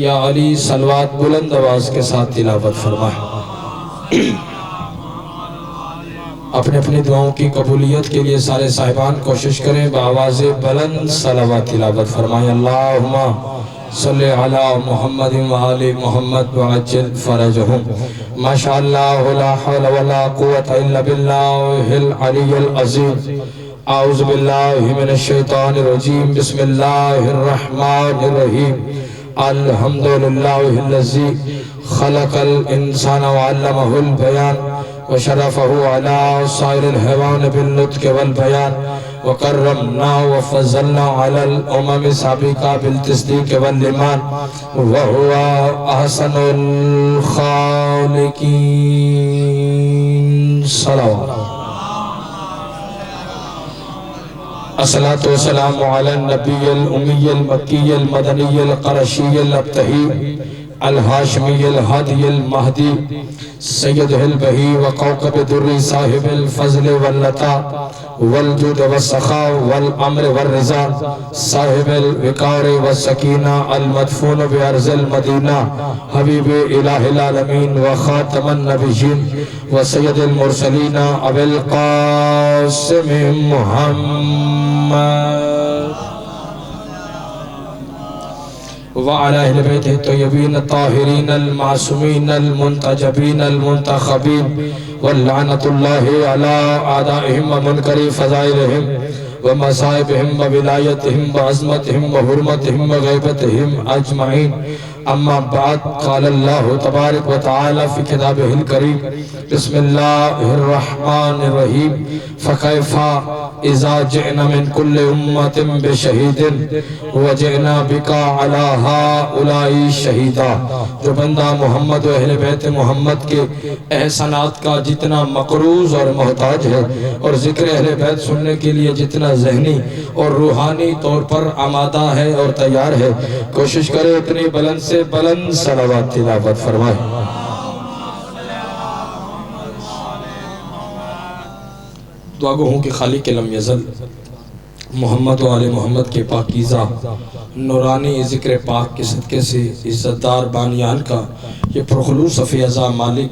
یا علی صلوات بلند آواز کے ساتھ تلاوت فرمائیں۔ اپنے اپنی دعاؤں کی قبولیت کے لیے سارے صاحبان کوشش کریں بآواز بلند صلوات تلاوت فرمائیں۔ اللہم صلی علی محمد وآل محمد وعجل فرجہم۔ ماشاءاللہ لا حول ولا قوة الا باللہ العلی العظیم۔ اعوذ باللہ من الشیطان الرجیم۔ بسم اللہ الرحمن الرحیم۔ الحمدللہ الذی خلق الانسان وعلمہ البیان وشرفہ علی سائر الحیوان بالنطق والبیان وکرمنا وفضلنا علی الامم السابقہ بالتصدیق والایمان وہو احسن الخالقین۔ صلوات۔ الصلاة والسلام علی النبی الامی المکی المدنی القرشی الابتہی الہاشمی الہادی المہدی سید البہی وقوقب دری صاحب الفضل واللطا والجود والسخاء والامر والرضا صاحب الوقار والسکینہ المدفون بارض المدینہ حبیب الہ العالمین وخاتم النبیین وسید المرسلین ابی القاسم محمد وعلى اہل بیت الطیبین الطاہرین المعصومین المنتجبین المنتخبین واللعنت اللہ علی اعدائہم ومنکر فضائلہم ومصائبہم وولایتہم وعظمتہم وحرمتہم وغیبتہم اجمعین۔ اما بعد قال اللہ تبارک وتعالی فی کتابہ الکریم بسم اللہ الرحمن الرحیم فکیف اذا جئنا من کل امت بشہید وجئنا بکا علی ہؤلاء شہیدا۔ جو بندہ محمد و اہل بیت محمد کے احسانات کا جتنا مقروض اور محتاج ہے اور ذکر اہل بیت سننے کے لیے جتنا ذہنی اور روحانی طور پر آمادہ ہے اور تیار ہے، کوشش کرے اتنی بلند سے بلند صلوات تلاوت فرمائے۔ دعا گو ہوں کہ خالق لم یزل محمد و آل محمد کے پاکیزہ نورانی ذکر پاک کے صدقے سے عزتدار بانیان کا یہ پرخلوص فیضہ مالک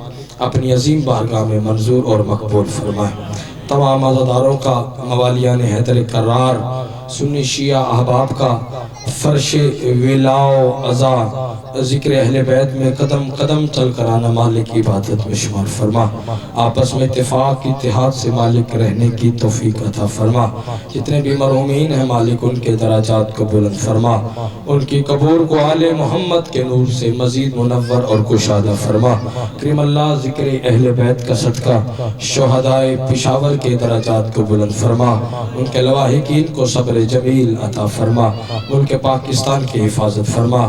اپنی عظیم بارگاہ میں منظور اور مقبول فرمائے۔ تمام عزاداروں کا، موالیان حیدر کرار، سنی شیعہ احباب کا فرش ولاء و عزا ذکر اہل بیت میں قدم قدم چل کر آنا مالک عبادت میں شمار فرما۔ آپس میں اتفاق اتحاد سے مالک رہنے کی توفیق عطا فرما۔ جتنے بھی مرحومین ہیں مالک ان کے درجات کو بلند فرما، ان کی قبور کو آل محمد کے نور سے مزید منور اور کشادہ فرما۔ کریم اللہ ذکر اہل بیت کا صدقہ شہدائے پشاور کے درجات کو بلند فرما، ان کے لواحقین کو صبر جمیل عطا فرما، ملک پاکستان کی حفاظت فرما،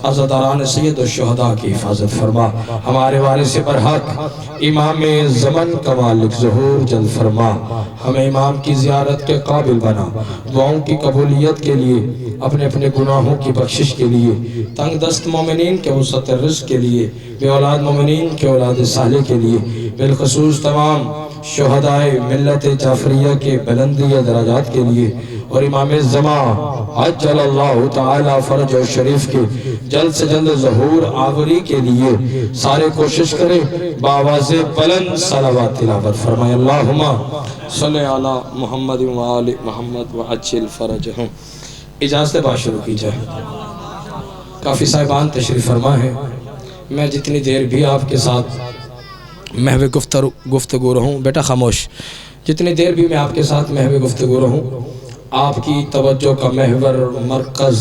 عزاداران سید الشہداء کی حفاظت فرما۔ ہمارے وارث برحق امام زمن کا مالک ظہور جلد فرما، ہمیں امام کی زیارت کے قابل بنا، دعاؤں کی قبولیت کے لیے، اپنے اپنے گناہوں کی بخشش کے لیے، تنگ دست مومنین کے وسعت رزق کے لیے، بے اولاد مومنین کے اولاد صالح کے لیے، بالخصوص تمام شہدائے ملت جعفریہ کے بلندی درجات کے لیے، اور امام زمان عجل اللہ تعالی فرج و شریف کے جلد سے جلد ظہور آوری کے لیے سارے کوشش کریں بآواز بلند صلوات تلاوت فرمائے۔ اللہم صلی علی محمد و آل محمد وعجل فرجہم۔ اجازت بات شروع کی جائے۔ کافی صاحبان تشریف فرما ہے، میں جتنی دیر بھی آپ کے ساتھ محو گفتگو رہوں، بیٹا خاموش، جتنی دیر بھی میں آپ کے ساتھ محو گفتگو رہوں، آپ کی توجہ کا محور مرکز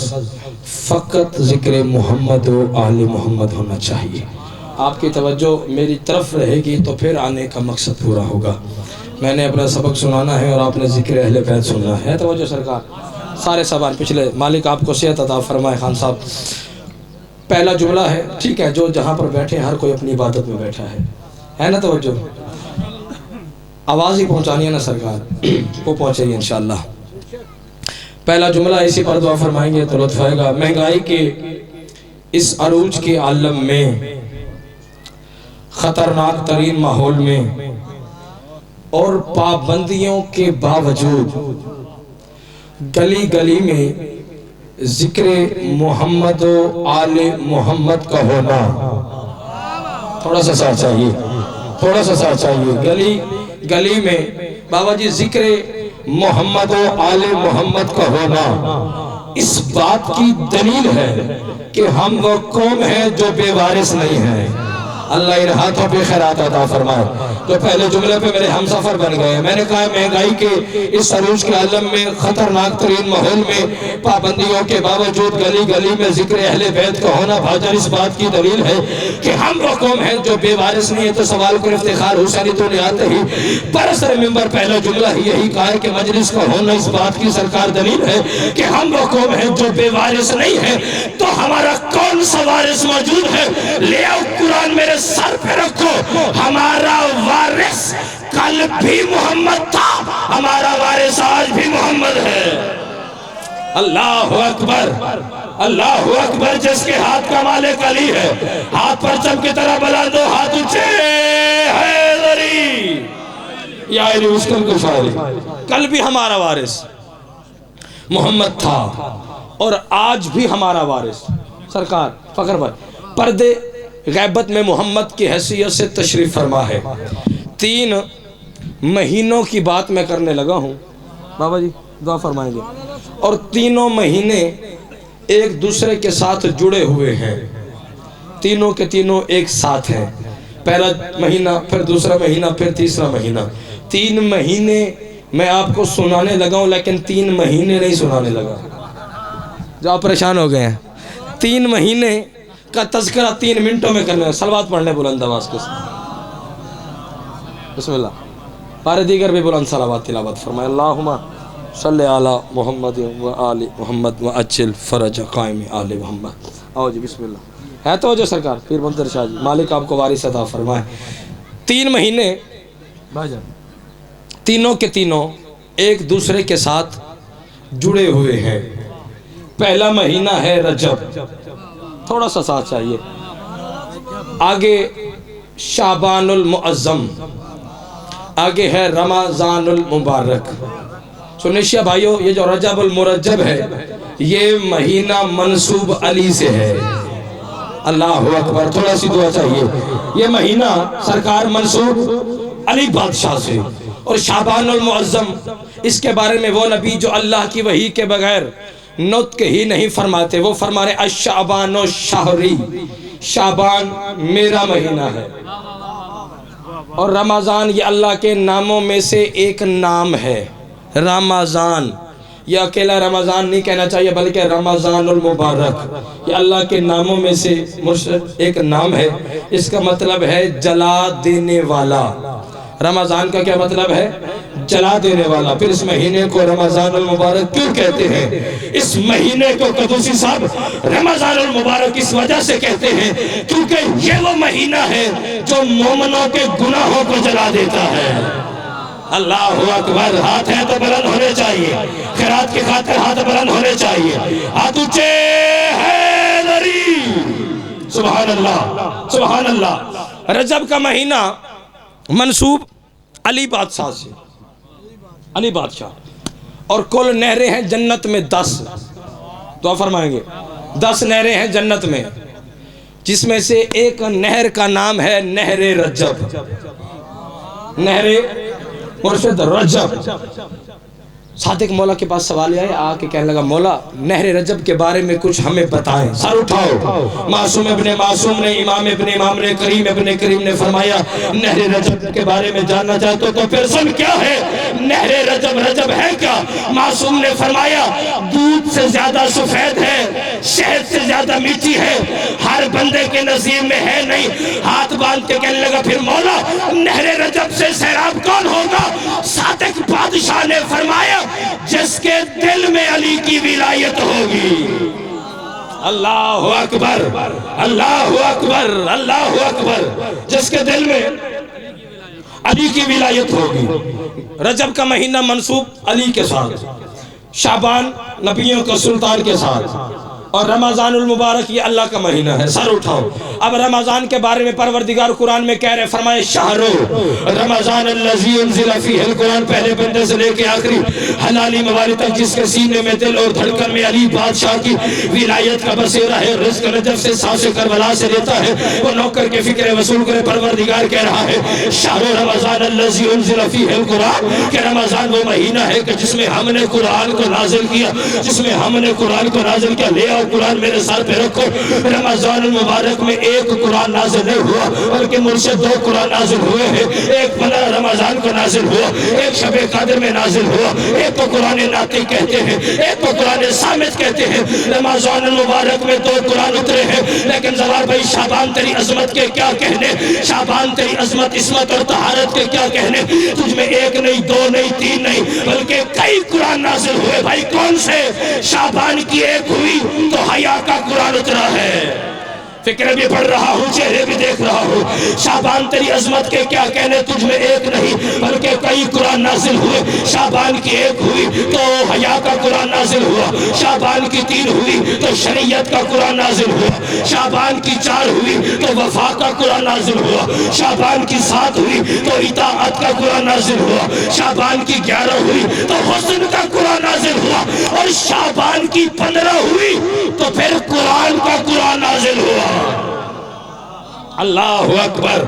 فقط ذکر محمد و آل محمد ہونا چاہیے۔ آپ کی توجہ میری طرف رہے گی تو پھر آنے کا مقصد پورا ہوگا۔ میں نے اپنا سبق سنانا ہے اور آپ نے ذکر اہل بیت سننا ہے۔ توجہ سرکار، سارے سوال پچھلے، مالک آپ کو صحت عطا فرمائے۔ خان صاحب، پہلا جملہ ہے، ٹھیک ہے، جو جہاں پر بیٹھے ہر کوئی اپنی عبادت میں بیٹھا ہے نا؟ توجہ، آواز ہی پہنچانی ہے نا سرکار، وہ پہنچے گی انشاءاللہ۔ پہلا جملہ اسی پر دعا فرمائیں گے تو لطف آئے گا۔ مہنگائی کے اس عروج کے عالم میں، خطرناک ترین ماحول میں اور پابندیوں کے باوجود گلی گلی میں ذکر محمد و آل محمد کا ہونا، تھوڑا سا ساتھ چاہیے، تھوڑا سا ساتھ چاہیے، گلی میں بابا جی ذکر محمد و آل محمد کا ہونا اس بات کی دلیل ہے کہ ہم وہ قوم ہیں جو بے وارث نہیں ہیں۔ اللہ ان ہاتھوں پہ خیرات عطا فرمائے جو پہلے جملے پہ میرے ہم سفر بن گئے۔ میں نے کہا مہنگائی کے اس عروج کے عالم میں، خطرناک ترین ماحول میں، پابندیوں کے باوجود گلی گلی میں ذکر اہل بیت کا ہونا بھاجن اس بات کی دلیل ہے کہ ہم وہ قوم ہیں جو بے وارث نہیں ہے۔ تو سوال کو افتخار حسینی تو نہیں آتے ہی برسر ممبر پہلا جملہ ہی یہی کہا ہے کہ مجلس کا ہونا اس بات کی سرکار دلیل ہے کہ ہم وہ قوم ہیں جو بے وارث نہیں ہے۔ تو ہمارا کون سا وارث موجود ہے؟ لے آؤ قرآن میرے سر پہ رکھو، ہمارا وارث کل بھی محمد تھا، ہمارا وارث آج بھی محمد ہے۔ اللہ اکبر، اللہ اکبر۔ جس کے ہاتھ کا مالک علی ہے، ہاتھ پرچم کی طرح بلند ہو، ہاتھ اونچے، حیدری یا علی اسکن کو شاعری۔ کل بھی ہمارا وارث محمد تھا اور آج بھی ہمارا وارث سرکار فخر پر پردے غیبت میں محمد کی حیثیت سے تشریف فرما ہے۔ 3 مہینوں کی بات میں کرنے لگا ہوں، بابا جی دعا فرمائیں گے، اور تینوں مہینے ایک دوسرے کے ساتھ جڑے ہوئے ہیں، تینوں کے تینوں ایک ساتھ ہیں۔ پہلا مہینہ، پھر دوسرا مہینہ، پھر تیسرا مہینہ۔ 3 مہینے میں آپ کو سنانے لگا ہوں لیکن 3 مہینے نہیں سنانے لگا، جو آپ پریشان ہو گئے ہیں۔ 3 مہینے کا تذکرہ 3 منٹوں میں کرنا ہے۔ صلوات پڑھ لیں بلند آواز کے ساتھ، بسم اللہ۔ پارے دیگر بھی بلند صلوات تلاوت فرمائے۔ اللہم صلی علی محمد و آل محمد و اجل فرج قائم آل محمد۔ آؤ جی بسم اللہ۔ ہے تو جو سرکار پیر منتظر شاہ جی، مالک آپ کو وارث عطا فرمائے۔ 3 مہینے تینوں کے تینوں ایک دوسرے کے ساتھ جڑے ہوئے ہیں۔ پہلا مہینہ ہے رجب، تھوڑا سا ساتھ چاہیے، آگے شعبان المعظم، آگے ہے رمضان المبارک۔ سنیشیا بھائیو، یہ جو رجب المرجب ہے یہ مہینہ منسوب علی سے ہے۔ اللہ اکبر، تھوڑا سی دعا چاہیے۔ یہ مہینہ سرکار منسوب علی بادشاہ سے، اور شعبان المعظم اس کے بارے میں وہ نبی جو اللہ کی وحی کے بغیر نطق ہی نہیں فرماتے، وہ فرمانے الشعبان شہری، شعبان میرا مہینہ ہے، اور رمضان یہ اللہ کے ناموں میں سے ایک نام ہے۔ رمضان یہ اکیلا رمضان نہیں کہنا چاہیے بلکہ رمضان المبارک، یہ اللہ کے ناموں میں سے ایک نام ہے۔ اس کا مطلب ہے جلا دینے والا۔ رمضان کا کیا مطلب ہے؟ جلا دینے والا۔ پھر اس مہینے کو رمضان المبارک کیوں کہتے ہیں؟ اس مہینے کو قدوسی صاحب رمضان المبارک اس وجہ سے کہتے ہیں کیونکہ یہ وہ مہینہ ہے جو مومنوں کے گناہوں کو جلا دیتا ہے۔ اللہ اکبر، ہاتھ ہے تو بلند ہونے چاہیے، خیرات کی خاطر ہاتھ بلند ہونے چاہیے، ہاتھ اونچے، حیدری، سبحان اللہ سبحان اللہ۔ رجب کا مہینہ منسوب علی بادشاہ سے، علی بادشاہ، اور کل نہریں ہیں جنت میں 10، دعا فرمائیں گے۔ 10 نہریں ہیں جنت میں، جس میں سے ایک نہر کا نام ہے نہر رجب، نہر مرشد رجب۔ صادق مولا کے پاس سوال آئے، آ کے کہنے لگا مولا نہر رجب کے بارے میں کچھ ہمیں بتائیں۔ سر اٹھاؤ۔ معصوم ابن معصوم نے، امام ابن امام نے، کریم ابن کریم نے فرمایا نہر رجب کے بارے میں جاننا چاہتے تو پھر سن کیا ہے نہر رجب؟ رجب ہے کیا؟ معصوم نے فرمایا دودھ سے زیادہ سفید ہے، شہد سے زیادہ میٹھی ہے، ہر بندے کے نصیب میں ہے نہیں۔ ہاتھ باندھ کے کہنے لگا پھر مولا نہر رجب سے سیراب کون ہوگا؟ صادق بادشاہ نے فرمایا جس کے دل میں علی کی ولایت ہوگی۔ اللہ اکبر اللہ اکبر اللہ اکبر، جس کے دل میں علی کی ولایت ہوگی۔ رجب کا مہینہ منسوب علی کے ساتھ، شعبان نبیوں کا سلطان کے ساتھ، اور رمضان المبارک یہ اللہ کا مہینہ ہے. سر اٹھاؤ. اب رمضان کے بارے میں پروردگار قرآن میں کہہ رہے, فرمائے شہرو رمضان الذی انزل فیہ القرآن, پہلے بندے سے لے کے آخری حلالی موارد تک, جس کے سینے میں دل اور دھڑکن میں علی بادشاہ کی ولایت کا بسیرا ہے. رزق نجف سے سانس کربلا سے لیتا ہے, وہ نوکر کے فکر وصول کرے. پروردگار کہہ رہا ہے شہر رمضان الذی انزل فیہ القرآن, کہ رمضان وہ مہینہ ہے کہ جس میں ہم نے قرآن کو نازل کیا, جس میں ہم نے قرآن کو نازل کیا. لے آؤ قرآن میرے سر پہ رکھو. رمضان المبارک میں ایک قرآن نازل نہیں ہوا بلکہ مرشد 2 قرآن نازل ہوئے ہیں. ایک 15 رمضان کو نازل ہوا, ایک شب قدر میں نازل ہوا. ایک تو قرآن ناطق کہتے ہیں, ایک تو قرآن صامت کہتے ہیں. رمضان المبارک میں 2 قرآن اترے ہیں. لیکن زوار بھائی شعبان تیری عظمت کے کیا کہنے, شعبان تیری عظمت عصمت اور طہارت کے کیا کہنے. تجھ میں 1 نہیں 2 نہیں 3 نہیں بلکہ کئی قرآن نازل ہوئے. بھائی کون سے؟ شعبان کی 1 ہوئی تو حیا کا قرآن اترا ہے. فکر بھی پڑھ رہا ہوں, چہرے بھی دیکھ رہا ہوں. شعبان تیری عظمت کے کیا کہنے, تجھ میں 1 نہیں بلکہ کئی قرآن نازل ہوئے. شعبان کی 1 ہوئی تو حیا کا قرآن نازل ہوا. شعبان کی 3 ہوئی تو شریعت کا قرآن نازل ہوا. شعبان کی 4 ہوئی تو وفا کا قرآن نازل ہوا. شعبان کی 7 ہوئی تو اطاعت کا قرآن نازل ہوا. شعبان کی 11 ہوئی تو حسن کا قرآن نازل ہوا. اور شعبان کی 15 ہوئی تو پھر قرآن کا قرآن نازل ہوا. اللہ اکبر,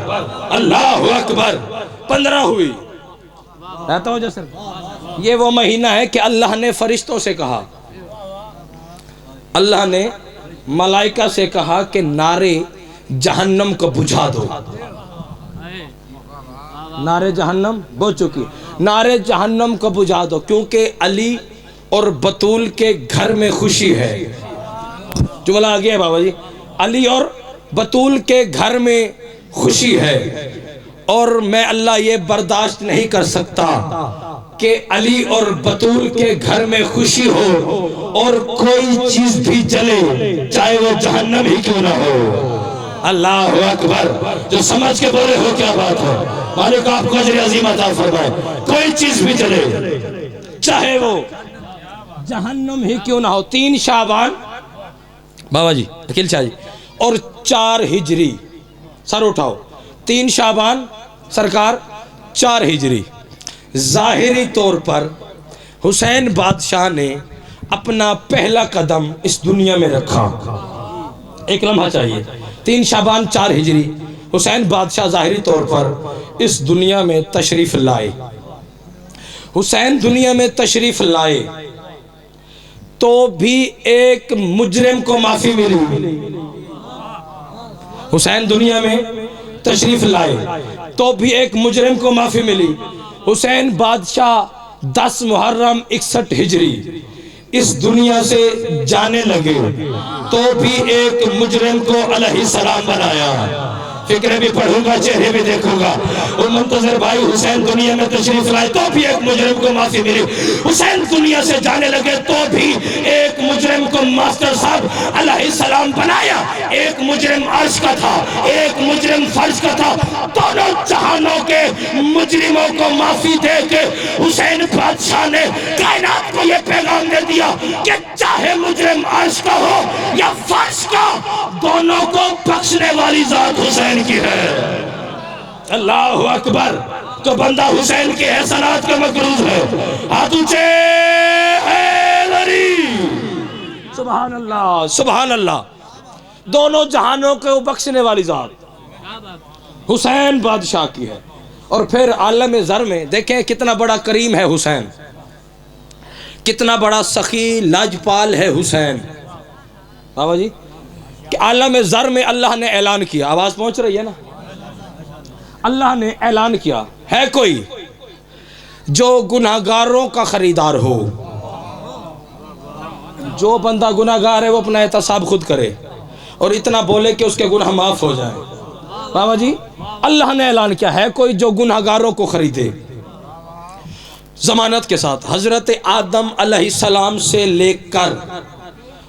اللہ اکبر. 15 ہوئی. رہتا ہو جیسے یہ وہ مہینہ ہے کہ اللہ نے فرشتوں سے کہا, اللہ نے ملائکہ سے کہا کہ نارے جہنم کو بجھا دو. نارے جہنم بجھ چکی, نارے جہنم کو بجھا دو, کیونکہ علی اور بطول کے گھر میں خوشی ہے. جملہ آ گیا ہے بابا جی. علی اور بطول کے گھر میں خوشی ہے, اور میں اللہ یہ برداشت نہیں کر سکتا کہ علی اور بطول کے گھر میں خوشی ہو اور کوئی چیز بھی جلے, چاہے وہ جہنم ہی کیوں نہ ہو. اللہ اکبر. جو سمجھ کے بولے ہو کیا بات ہے. مالک آپ کو اجر عظیم عطا فرمائے. کوئی چیز بھی جلے چاہے وہ جہنم ہی کیوں نہ ہو. 3 شعبان بابا جی, اکیل شاہ جی, اور 4 ہجری. سر اٹھاؤ. 3 شعبان سرکار, 4 ہجری. ظاہری طور پر حسین بادشاہ نے اپنا پہلا قدم اس دنیا میں رکھا. ایک لمحہ چاہیے. 3 شعبان 4 ہجری حسین بادشاہ ظاہری طور پر اس دنیا میں تشریف لائے. حسین دنیا میں تشریف لائے تو بھی ایک مجرم کو معافی ملی. حسین دنیا میں تشریف لائے تو بھی ایک مجرم کو معافی ملی. حسین بادشاہ 10 محرم 61 ہجری اس دنیا سے جانے لگے تو بھی ایک مجرم کو علیہ السلام بنایا. فکرے بھی پڑھوں گا, چہرے بھی دیکھوں گا. اور منتظر بھائی حسین دنیا میں تشریف لائے تو بھی ایک مجرم کو معافی ملی. حسین دنیا سے جانے لگے تو بھی ایک مجرم کو ماسٹر صاحب علیہ السلام بنایا. ایک مجرم عرش کا تھا, ایک مجرم فرش کا تھا. دونوں جہانوں کے مجرموں کو معافی دے کے حسین بادشاہ نے کائنات کو یہ پیغام دے دیا کہ چاہے مجرم عرش کا ہو یا فرش کا, دونوں کو بخشنے والی ذات حسین کی ہے. اللہ اکبر. تو بندہ حسین کے احسانات کا مقروض ہے. ہاتھ اونچے حیدری. سبحان اللہ, سبحان اللہ. دونوں جہانوں کو بخشنے والی ذات حسین بادشاہ کی ہے. اور پھر عالم زر میں دیکھیں کتنا بڑا کریم ہے حسین, کتنا بڑا سخی لاجپال ہے حسین. بابا جی کہ عالم زر میں اللہ نے اعلان کیا. آواز پہنچ رہی ہے نا. اللہ نے اعلان کیا ہے کوئی جو گناہگاروں کا خریدار ہو. جو بندہ گناہگار ہے وہ اپنا احتساب خود کرے اور اتنا بولے کہ اس کے گناہ معاف ہو جائیں. بابا جی اللہ نے اعلان کیا ہے کوئی جو گناہگاروں کو خریدے ضمانت کے ساتھ. حضرت آدم علیہ السلام سے لے کر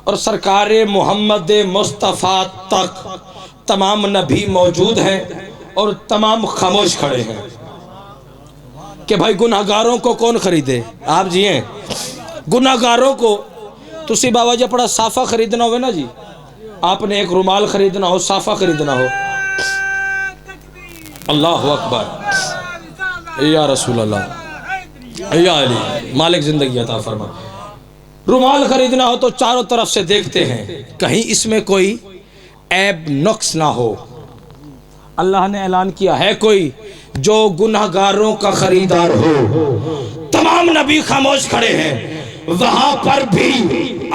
اور سرکار محمد مصطفیٰ تک تمام نبی موجود ہیں اور تمام خاموش کھڑے ہیں کہ بھائی گناہگاروں کو کون خریدے. آپ جی ہیں گناہگاروں کو تسی بابا جی اپنا صافہ خریدنا ہوئے نا جی، آپ نے ایک رومال خریدنا ہو، صافہ خریدنا ہو، اللہ اکبر یا رسول اللہ یا علی، مالک زندگی عطا فرما، رومال خریدنا ہو تو چاروں طرف سے دیکھتے ہیں کہیں اس میں کوئی عیب نقص نہ ہو۔ اللہ نے اعلان کیا ہے کوئی جو گنہگاروں کا خریدار ہو، تمام نبی خاموش کھڑے ہیں، وہاں پر بھی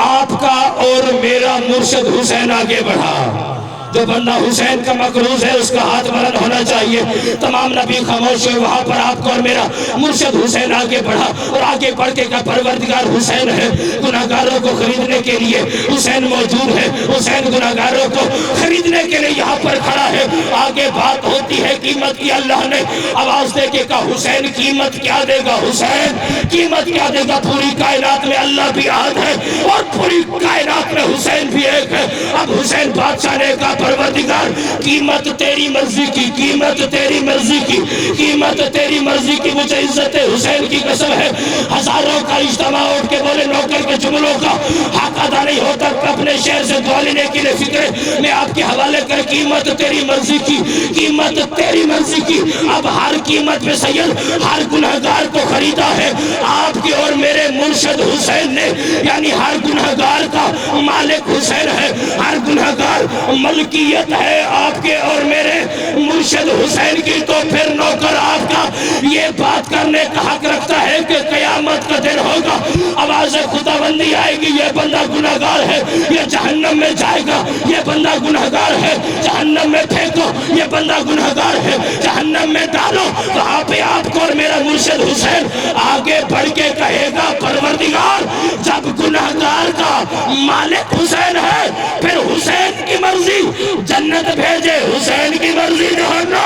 آپ کا اور میرا مرشد حسین آگے بڑھا۔ جو بندہ حسین کا مقروض ہے اس کا ہاتھ بلند ہونا چاہیے۔ تمام نبی خاموش ہوئے، وہاں پر آپ کو اور میرا مرشد حسین آگے بڑھا، اور آگے بڑھ کے کہا پروردگار حسین ہے، گناہگاروں کو خریدنے کے لیے حسین موجود ہے، حسین گناہگاروں کو خریدنے کے لیے یہاں پر کھڑا ہے۔ آگے بات ہوتی ہے قیمت کی، اللہ نے آواز دے کے کہا حسین قیمت کیا دے گا، حسین قیمت کیا دے گا۔ پوری کائنات میں اللہ بھی آہد ہے اور پوری کائنات میں حسین بھی ایک ہے۔ اب حسین بادشاہ نے کہا پروردگار قیمت تیری مرضی کی، قیمت تیری مرضی کی، قیمت تیری مرضی کی، مجھے عزت حسین کی قسم ہے۔ ہزاروں کا اجتماع اٹھ کے بولے نوکر کے جملوں کا حق ادا نہیں ہوتا، اپنے شہر سے دعا لینے کے لیے فکر میں آپ کے حوالے کر، قیمت تیری مرضی کی، قیمت تیری مرضی کی۔ اب ہر قیمت پہ سید ہر گنہگار کو خریدا ہے آپ کے اور میرے مرشد حسین نے، یعنی ہر گنہگار کا مالک حسین ہے، ہر گنہگار ملکیت ہے آپ کے اور میرے مرشد حسین کی۔ تو پھر نوکر آپ کا یہ بات کرنے کا حق رکھتا ہے کہ قیامت کا دن ہوگا، آواز خداوندی آئے گی، یہ بندہ گنہگار ہے، یہ جہنم میں جائے گا، یہ بندہ گنہگار ہے، جہنم میں پھینکو، یہ بندہ گنہگار ہے، جہنم میں ڈالو۔ وہاں پہ آپ کو اور میرا مرشد حسین آگے بڑھ کے کہے گا پروردگار جب گنہگار کا مالک حسین ہے پھر حسین کی مرضی جنت بھیجے، حسین کی مرضی جہنم۔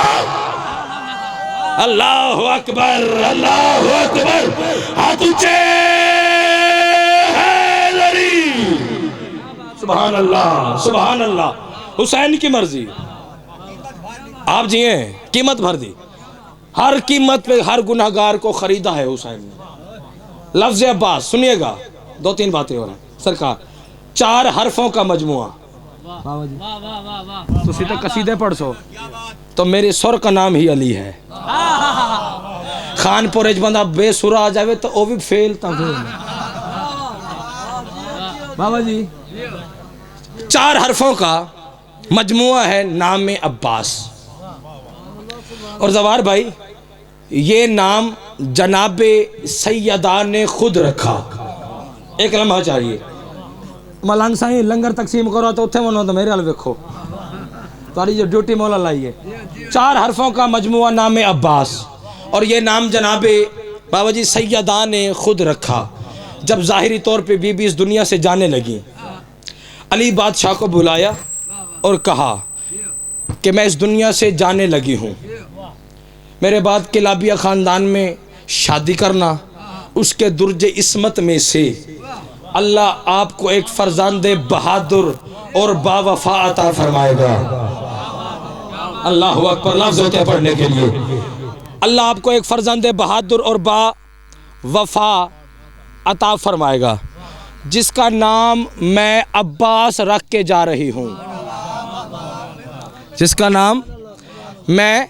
اللہ اکبر، اللہ اکبر، ہاتھ اونچے حیدری، سبحان اللہ، سبحان اللہ، حسین کی مرضی۔ آپ جیئے قیمت بھر دی، ہر قیمت پہ ہر گناہگار کو خریدا ہے حسین نے۔ لفظ عباس سنیے گا، دو تین باتیں ہو رہا ہیں سرکار، 4 حرفوں کا مجموعہ۔ تو سیدھے قصیدے پڑھ سو تو میرے سر کا نام ہی علی ہے۔ خان پورج بندہ بے سورہ آ جاوے تو وہ بھی فیل تا فیل۔ بابا جی 4 حرفوں کا مجموعہ ہے نام عباس۔ اور زوار بھائی یہ نام جناب سیدہ نے خود رکھا۔ ایک لمحہ چاہیے، ملان سائیں لنگر تقسیم کرو تو اتھے منو تو میرے حال ویکھو، تاری جو ڈیوٹی مولا لائیے۔ 4 حرفوں کا مجموعہ نام عباس، اور یہ نام جناب بابا جی سیدہ نے خود رکھا۔ جب ظاہری طور پہ بی بی اس دنیا سے جانے لگی، علی بادشاہ کو بلایا اور کہا کہ میں اس دنیا سے جانے لگی ہوں، میرے بعد کلابیہ خاندان میں شادی کرنا، اس کے درج عصمت میں سے اللہ آپ کو ایک فرزند بہادر اور با وفا عطا فرمائے گا۔ اللہ اکبر، لفظ ہوتے ہیں پڑھنے کے لیے۔ اللہ آپ کو ایک فرزند بہادر اور با وفا عطا فرمائے گا جس کا نام میں عباس رکھ کے جا رہی ہوں، جس کا نام میں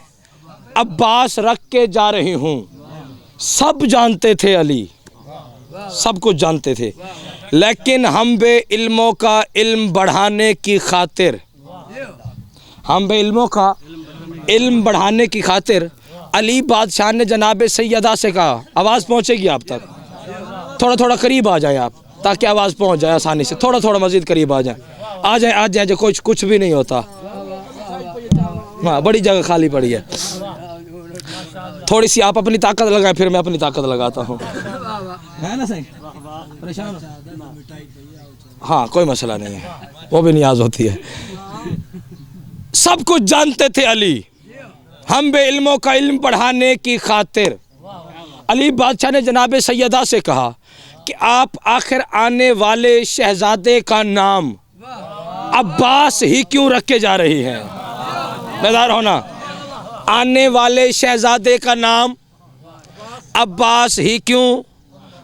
عباس رکھ کے جا رہی ہوں۔ سب جانتے تھے علی، سب کچھ جانتے تھے، لیکن ہم بے علموں کا علم بڑھانے کی خاطر، ہم بے علموں کا علم بڑھانے کی خاطر علی بادشاہ نے جناب سیدہ سے کہا، آواز پہنچے گی آپ تک، تھوڑا تھوڑا قریب آ جائیں آپ تاکہ آواز پہنچ جائے آسانی سے، تھوڑا تھوڑا مزید قریب آ جائیں، آ جائیں جو کچھ بھی نہیں ہوتا۔ ہاں بڑی جگہ خالی پڑی ہے، تھوڑی سی آپ اپنی طاقت لگائیں پھر میں اپنی طاقت لگاتا ہوں، ہے نا صحیح؟ پریشان ہاں کوئی مسئلہ نہیں ہے، وہ بھی نیاز ہوتی ہے۔ سب کچھ جانتے تھے علی، ہم بے علموں کا علم بڑھانے کی خاطر۔ علی بادشاہ نے جناب سیدہ سے کہا کہ آپ آخر آنے والے شہزادے کا نام عباس ہی کیوں رکھ کے جا رہی ہیں؟ بیدار ہونا، آنے والے شہزادے کا نام عباس ہی کیوں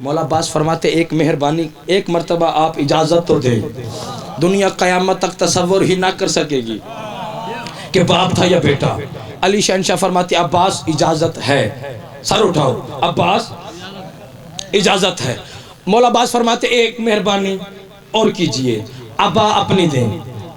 مولا عباس فرماتے ایک مہربانی، ایک مرتبہ آپ اجازت تو دیں، دنیا قیامت تک تصور ہی نہ کر سکے گی کہ باپ تھا یا بیٹا۔ علی شہنشاہ فرماتے عباس اجازت ہے، سر اٹھاؤ، عباس اجازت ہے۔ مولا عباس فرماتے ایک مہربانی اور کیجئے، ابا اپنی دیں،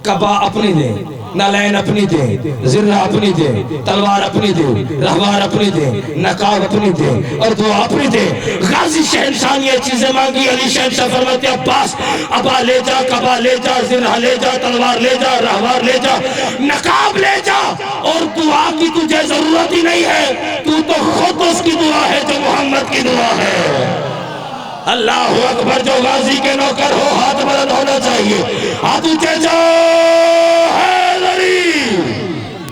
کبا اپنی دیں، نالین اپنی دیں، زرہ اپنی دیں، تلوار اپنی دیں، رہوار اپنی دیں، نقاب اپنی دیں اور دعا اپنی دیں۔ غازی شہنشاہ نے یہ چیزیں مانگی، علی شہنشاہ فرماتے عباس ابا لے جا، کبا لے جا، زرہ لے جا، تلوار لے جا، رہوار لے جا، نقاب لے جا، اور دعا کی تجھے ضرورت ہی نہیں ہے، تو خود اس کی دعا ہے جو محمد کی دعا ہے۔ اللہ اکبر، جو غازی کے نوکر ہو ہاتھ بلند ہونا چاہیے، ہاتھ اونچے جا،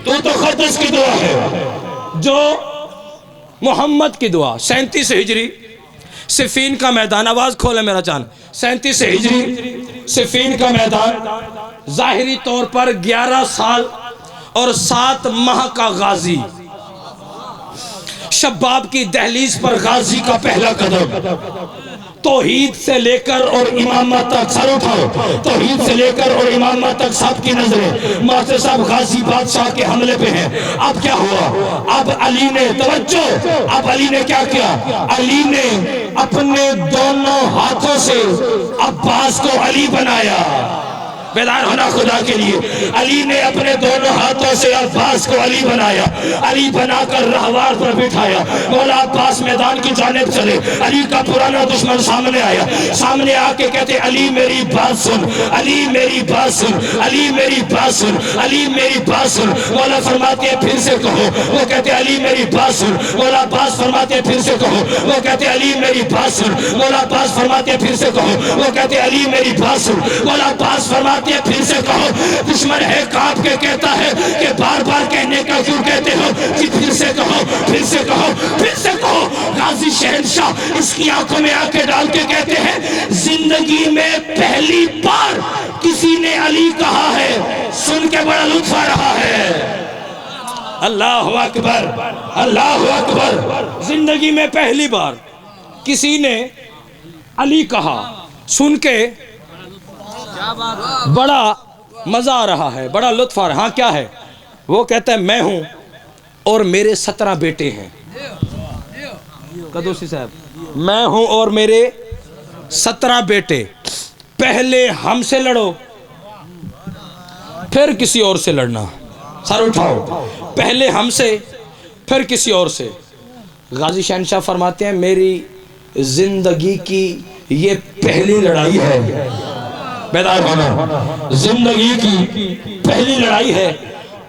تو خود اس کی دعا ہے جو محمد کی دعا۔ 37 ہجری صفین کا میدان، آواز کھولے میرا جان، 37 ہجری صفین کا میدان، ظاہری طور پر 11 سال اور 7 ماہ کا غازی، شباب کی دہلیز پر غازی کا پہلا قدم، توحید سے لے کر اور امامت تک، سر اٹھاؤ، توحید سے لے کر اور امامت تک سب کی نظریں ماسٹر صاحب غازی بادشاہ کے حملے پہ ہیں۔ اب کیا ہوا؟ اب علی نے توجہ، اب علی نے کیا کیا؟ علی نے اپنے دونوں ہاتھوں سے عباس کو علی بنایا۔ بیدار ہونا خدا کے لیے، علی نے اپنے دونوں ہاتھوں سے عباس کو علی بنایا، علی بنا کر رہوار پر بٹھایا۔ مولا عباس میدان کی جانب چلے، علی کا پرانا دشمن سامنے آیا، سامنے آ کے کہتے علی میری بات سن، علی میری بات سن، علی میری بات سن، علی میری بات سن۔ مولا فرماتے ہیں پھر سے کہو، وہ کہتے علی میری بات سن۔ مولا عباس فرماتے ہیں پھر سے کہو، وہ کہتے علی میری بات سن۔ مولا عباس فرماتے ہیں پھر سے کہو، وہ کہتے علی میری بات سن۔ مولا عباس فرماتے پھر سے کہو، دشمن ہے کانپ کے کہتا ہے کہ بار بار کہنے کا کیوں کہتے ہو، کہ پھر سے کہو، پھر سے کہو، پھر سے کہو۔ غازی شہنشاہ اس کی آنکھوں میں آنکھیں ڈال کے کہتے ہیں زندگی میں پہلی بار کسی نے علی کہا ہے، سن کے بڑا لطف آ رہا ہے۔ اللہ اکبر، اللہ اکبر، زندگی میں پہلی بار کسی نے علی کہا، سن کے بڑا مزہ آ رہا ہے، بڑا لطف آ رہا ہے۔ ہاں کیا ہے؟ وہ کہتا ہے میں ہوں اور میرے 17 بیٹے ہیں۔ قدوسی صاحب، میں ہوں اور میرے 17 بیٹے، پہلے ہم سے لڑو پھر کسی اور سے لڑنا۔ سر اٹھاؤ، پہلے ہم سے پھر کسی اور سے۔ غازی شہنشاہ فرماتے ہیں میری زندگی کی یہ پہلی لڑائی ہے، بیدار ہونا، زندگی کی پہلی لڑائی ہے،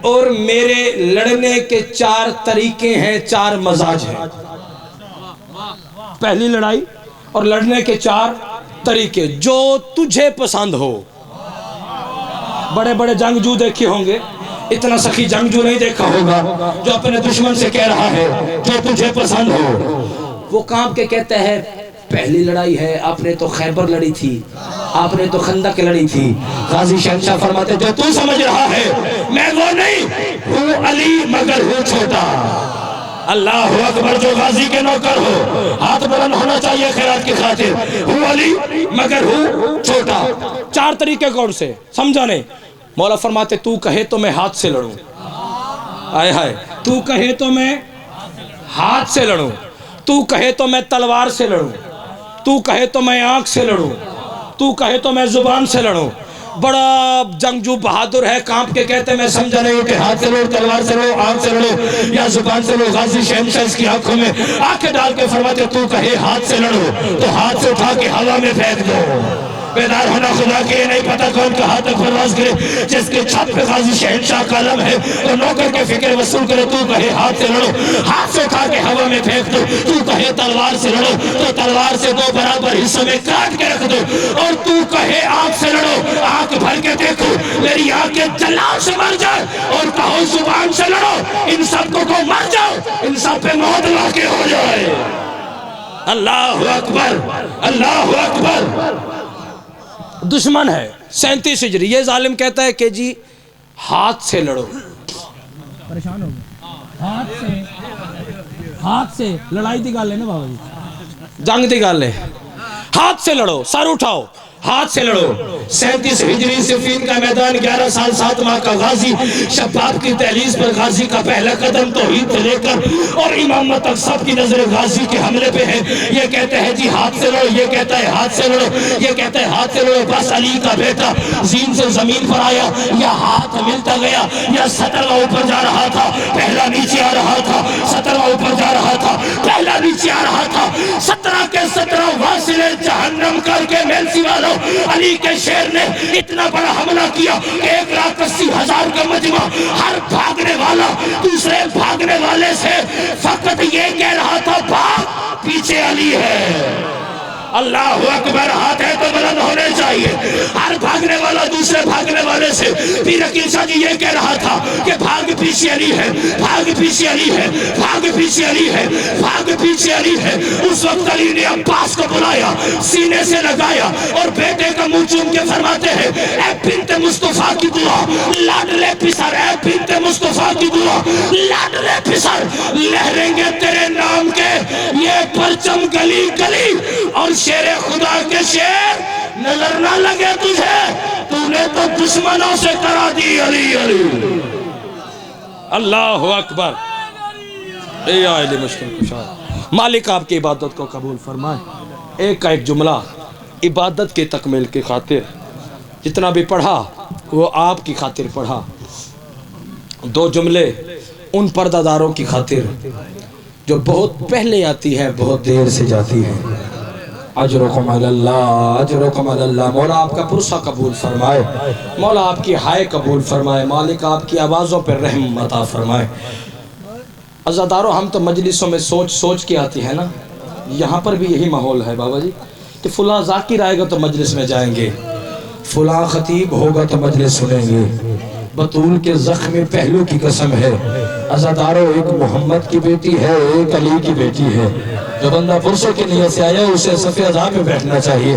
اور میرے لڑنے کے 4 طریقے ہیں، 4 مزاج ہیں۔ پہلی لڑائی اور لڑنے کے 4 طریقے، جو تجھے پسند ہو۔ بڑے بڑے جنگجو دیکھے ہوں گے، اتنا سخی جنگجو نہیں دیکھا ہوگا جو اپنے دشمن سے کہہ رہا ہے جو تجھے پسند ہو۔ وہ کانپ کے کہتا ہے پہلی لڑائی ہے، آپ نے تو خیبر لڑی تھی، آپ نے تو خندق لڑی تھی۔ غازی شہنشاہ فرماتے جو تو سمجھ رہا ہے میں وہ نہیں ہوں، علی مگر ہوں چھوٹا۔ اللہ اکبر، جو غازی کے نوکر ہو ہاتھ بلند ہونا چاہیے خیرات کی خاطر، ہوں علی مگر ہوں چھوٹا۔ 4 طریقے کون سے سمجھا نہیں؟ مولا فرماتے تو کہے تو میں ہاتھ سے لڑوں، آئے ہائے، تو کہے تو میں ہاتھ سے لڑوں، تو کہے تو میں تلوار سے لڑوں، تو کہے تو میں آنکھ سے لڑوں، تو کہے تو میں زبان سے لڑوں۔ بڑا جنگجو بہادر ہے، کانپ کے کہتے میں سمجھا نہیں کہ ہاتھ سے لڑو، تلوار سے لڑو، آنکھ سے لڑو یا زبان سے لڑو۔ غازی شہنشاہ اس کی آنکھوں میں آنکھیں ڈال کے فرماتے تو کہے ہاتھ سے لڑو تو ہاتھ سے اٹھا کے ہوا میں پھینک دو۔ بیدار ہونا خدا کے، نہیں پتہ کون کہاں تک پرواز کرے، جس کے چھت پہ غازی شہنشاہ کا علم ہے تو نوکر کے فکر وصول کرے۔ تو کہے ہاتھ سے لڑو، ہاتھ سے اٹھا کے ہوا میں پھینک دو۔ تو کہے تلوار سے لڑو تو تلوار سے 2 برابر حصوں میں کاٹ کے رکھ دو۔ اور تو کہے آنکھ سے لڑو، آنکھ بھر کے دیکھو میری آنکھیں جلال سے مر جائے، اور کہو زبان سے لڑو ان سب کو مر جاؤ، ان سب پہ موت واقع ہو جائے۔ اللہ اکبر، اللہ اکبر۔ دشمن ہے 37 ہجری، یہ ظالم کہتا ہے کہ جی ہاتھ سے لڑو۔ پریشان ہو گئے، ہاتھ سے لڑائی دی گل ہے نا بابا جی، جنگ دی گل ہے، ہاتھ سے لڑو، سر اٹھاؤ، ہاتھ سے لڑو۔ 37 ہجری صفین کا میدان، 11 سال 7 ماہ کا غازی، شباب کی دہلیز پر غازی کا پہلا قدم توحید سے لے کر اور امامت تک سب کی نظر غازی کے حملے پہ ہے۔ یہ کہتے ہیں جی ہاتھ سے لڑو، یہ کہتا ہے ہاتھ سے لڑو، یہ کہتا ہے ہاتھ سے لڑو۔ بس علی کا بیٹا زین سے زمین پر آیا، یا ہاتھ ملتا گیا یا 17واں اوپر جا رہا تھا، پہلا نیچے آ رہا تھا، 17واں اوپر جا رہا تھا، پہلا نیچے آ رہا تھا۔ 17 کے 17 واصل جہنم کر کے میلسی والوں، علی کے شیر نے اتنا بڑا حملہ کیا کہ 1,80,000 کا مجمع، ہر بھاگنے والا دوسرے بھاگنے والے سے فقط یہ کہہ رہا تھا بھاگ، پیچھے علی ہے۔ اللہ اکبر، ہاتھ ہے تو بلند ہونے چاہیے۔ ہر بھاگنے والا دوسرے بھاگنے والے سے پیر عقیل شاہ جی یہ کہہ رہا تھا کہ بھاگ پیچھے علی ہے، بھاگ پیچھے علی ہے، بھاگ پیچھے علی ہے، بھاگ پیچھے علی ہے۔ اس وقت علی نے عباس کو بلایا، سینے سے لگایا اور بیٹے کا منہ چوم کے فرماتے ہیں اے بنت مصطفیٰ کی دعا، لاڈلے پسر، اے بنت مصطفیٰ کی دعا، لاڈلے پسر، لہریں گے تیرے نام کے یہ پرچم گلی گلی، اور شیر خدا کے شیر نظر نہ لگے تجھے، تو نے تو دشمنوں سے کرا دی علی علی۔ اللہ اکبر۔ اے آئلی مشکل کشا، مالک آپ کی عبادت کو قبول فرمائے۔ ایک کا ایک جملہ عبادت کے تکمیل کی خاطر، جتنا بھی پڑھا وہ آپ کی خاطر پڑھا۔ 2 جملے ان پردہ داروں کی خاطر جو بہت پہلے آتی ہے، بہت دیر سے جاتی ہے۔ اجرکم علی اللہ، اجرکم علی اللہ۔ مولا آپ کا پرسہ قبول فرمائے، مولا آپ کی ہائے قبول فرمائے، مالک آپ کی آوازوں پر رحم عطا فرمائے۔ عزادارو، ہم تو مجلسوں میں سوچ سوچ کے آتی ہے نا، یہاں پر بھی یہی ماحول ہے بابا جی، کہ فلاں ذاکر آئے گا تو مجلس میں جائیں گے، فلاں خطیب ہوگا تو مجلس سنیں گے۔ بطول کے زخمی پہلو کی قسم ہے عزادارو، ایک محمد کی بیٹی ہے، ایک علی کی بیٹی ہے۔ جو بندہ پرسوں کی نیت سے آیا اسے صف اعظم میں بیٹھنا چاہیے۔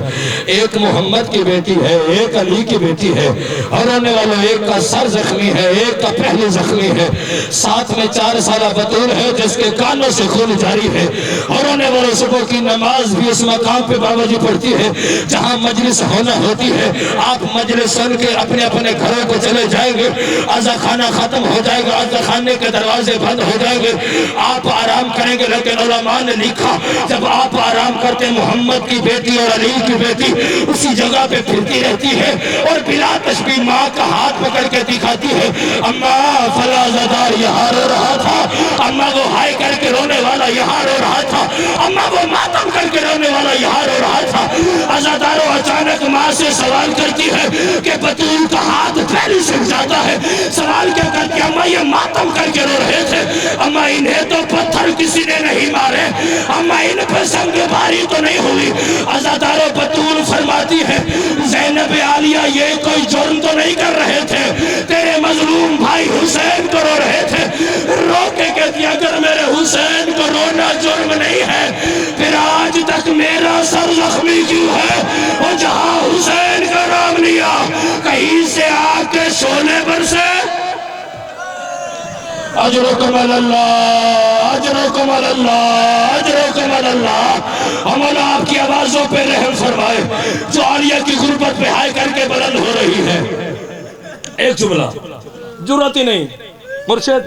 ایک محمد کی بیٹی ہے، ایک علی کی بیٹی ہے، اور رونے والوں ایک کا سر زخمی ہے، ایک کا پہلو زخمی ہے، ساتھ میں 4 سالہ بطول ہے جس کے کانوں سے خون جاری ہے، اور رونے والوں صبح کی نماز بھی اس مقام پہ بابا جی پڑھتی ہے جہاں مجلس ہونا ہوتی ہے۔ آپ مجلس سن کے اپنے اپنے گھروں کو چلے جائیں گے، عزا خانہ ختم ہو جائے گا، عزا خانے کے دروازے بند ہو جائیں گے، آپ آرام کریں گے۔ لیکن علماء نے لکھا جب آپ آرام کرتے محمد کی بیٹی اور علی کی بیٹی اسی جگہ پہ پھرتی رہتی ہے اور بلا تشبیہ ماں کا ہاتھ پکڑ کے دکھاتی ہے، اماں فلاں زدار یہاں رو رہا تھا، اماں وہ ہائے کر کے رونے والا یہاں رو رہا تھا، اماں وہ ماتم کر کے رونے والا یہاں رو رہا تھا۔ عزادارو، اچانک ماں سے سوال کرتی ہے کہ بطول کا ہاتھ پہلے سے جاتا ہے، سوال کیا کرتی ہے؟ اماں یہ ماتم کر کے رو رہے تھے، اماں انہیں تو پتھر کسی نے نہیں مارے، اماں ان پہ سنگ باری تو نہیں ہوئی۔ عزادارو، بطول فرماتی ہے زینب عالیہ یہ کوئی جرم تو نہیں کر رہے تھے، تیرے مظلوم بھائی حسین کو رو رہے تھے۔ رو کے کہتی اگر میرے حسین کو رونا جرم نہیں ہے پھر آج تک میرا سر زخمی کیوں ہے؟ وہ جہاں حسین کا نام لیا کہیں سے آ کے شعلے برسے۔ اجرکم علی اللہ، اجرکم علی اللہ، اجرکم علی اللہ۔ مولا آپ کی آوازوں پہ رحم فرمائے جو عالیہ کی غربت پہ ہائے کر کے بلند ہو رہی ہے۔ ایک جملہ، جرات ہی نہیں، مرشد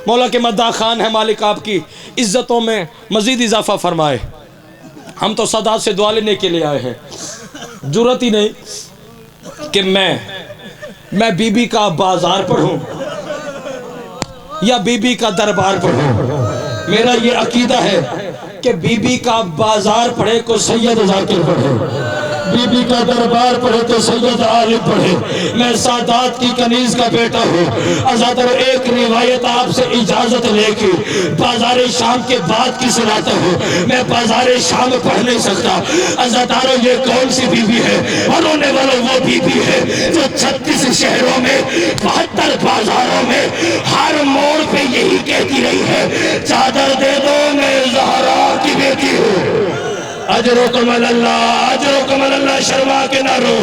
مولا کے مداح خان ہے، مالک آپ کی عزتوں میں مزید اضافہ فرمائے۔ ہم تو سادات سے دعا لینے کے لیے آئے ہیں، جرات ہی نہیں کہ میں بی بی کا بازار پڑھوں یا بی بی کا دربار پڑھوں۔ میرا یہ عقیدہ ہے کہ بی بی کا بازار پڑھے کو سید ذاکر پڑھے، بی بی کا دربار پڑھے تو سید عالم پڑھے۔ میں سادات کی کنیز کا بیٹا ہوں۔ عزادارو، ایک روایت آپ سے اجازت لے کے بازار شام کے بعد کی سناتا ہوں، میں بازار شام پڑھ نہیں سکتا۔ عزادارو، یہ کون سی بی بی ہے؟ اور رونے والوں وہ بی بی ہے جو 36 شہروں میں 72 بازاروں میں ہر موڑ پہ یہی کہتی رہی ہے چادر دے دو میں زہرا کی بیٹی ہوں۔ اجرکم اللہ، اجرکم اللہ، شرما کے نہ رو،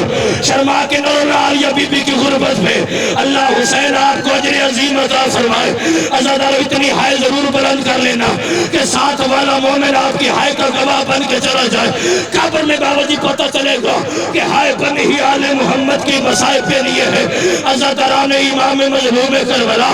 شرما کے نہ رو عالیہ بی بی کی غربت پہ۔ اللہ حسین آپ کو اجر عظیم عطا فرمائے۔ عزادارو اتنی ہائے ضرور بلند کر لینا کہ ساتھ والا مومن آپ کی ہائے کا گواہ بن کے چلا جائے۔ قبر میں بابا جی پتہ چلے گا کہ ہائے بن ہی آل محمد کی مسائب کے لیے ہے۔ عزاداران امام مظلوم کربلا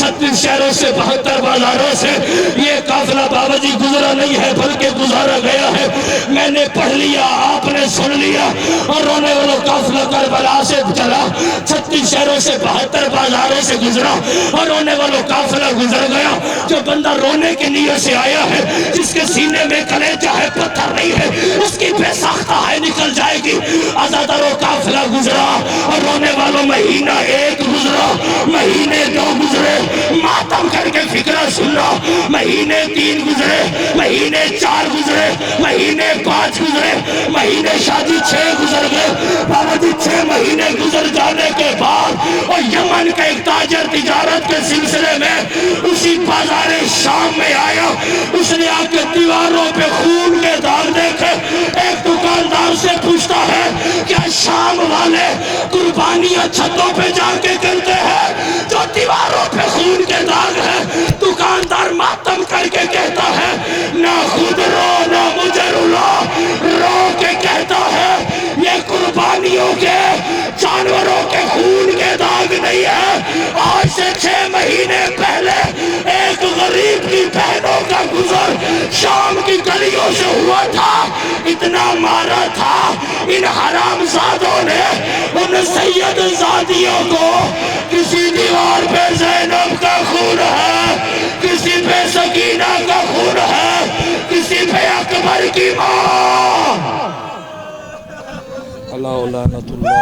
36 شہروں سے 72 بازاروں سے یہ قافلہ بابا جی گزرا نہیں ہے بلکہ گزارا گیا ہے۔ میں نے پڑھ لیا، آپ نے سن لیا، اور رونے والوں قافلہ کربلا سے چلا، 36 شہروں سے 72 بازاروں سے گزرا، اور رونے والوں قافلہ گزر گیا۔ جو بندہ رونے کی نیت سے آیا ہے، جس کے سینے میں کلیجہ ہے پتھر نہیں ہے، اس کی بے ساختہ ہے نکل جائے گی۔ عزادارو قافلہ گزرا، اور رونے والوں مہینہ 1 گزرا، مہینے 2 گزرے، ماتم کر کے فکرہ سننا، مہینے 3 گزرے، مہینے 4 گزرے، مہینے 5 گزرے، مہینے شادی 6 گزر گئے۔ بابا جی 6 مہینے گزر جانے کے بعد اور یمن کا ایک تاجر تجارت کے سلسلے میں اسی بازار شام میں آیا۔ اس نے آ کے دیواروں پہ خون کے داغ دیکھے۔ ایک دکاندار سے پوچھتا ہے کیا شام والے قربانیاں چھتوں پہ جا کے کرتے ہیں جو دیواروں پہ خون کے داغ ہے؟ دکاندار ماتم کر کے کہتا ہے نہ خود رو نہ مجھے رلا، رو کے کہتا ہے یہ قربانیوں کے جانوروں کے خون کے داغ نہیں ہے۔ آج سے 6 مہینے پہلے ایک غریب کی بہنوں کا گزر شام کی گلیوں سے ہوا تھا، اتنا مارا تھا ان حرام زادوں نے ان سید زادیوں کو۔ کسی دیوار پہ زینب کا خون ہے، کسی پہ سکینہ کا خون ہے، کسی پہ اکبر کی ماں۔ اللہ لعنت اللہ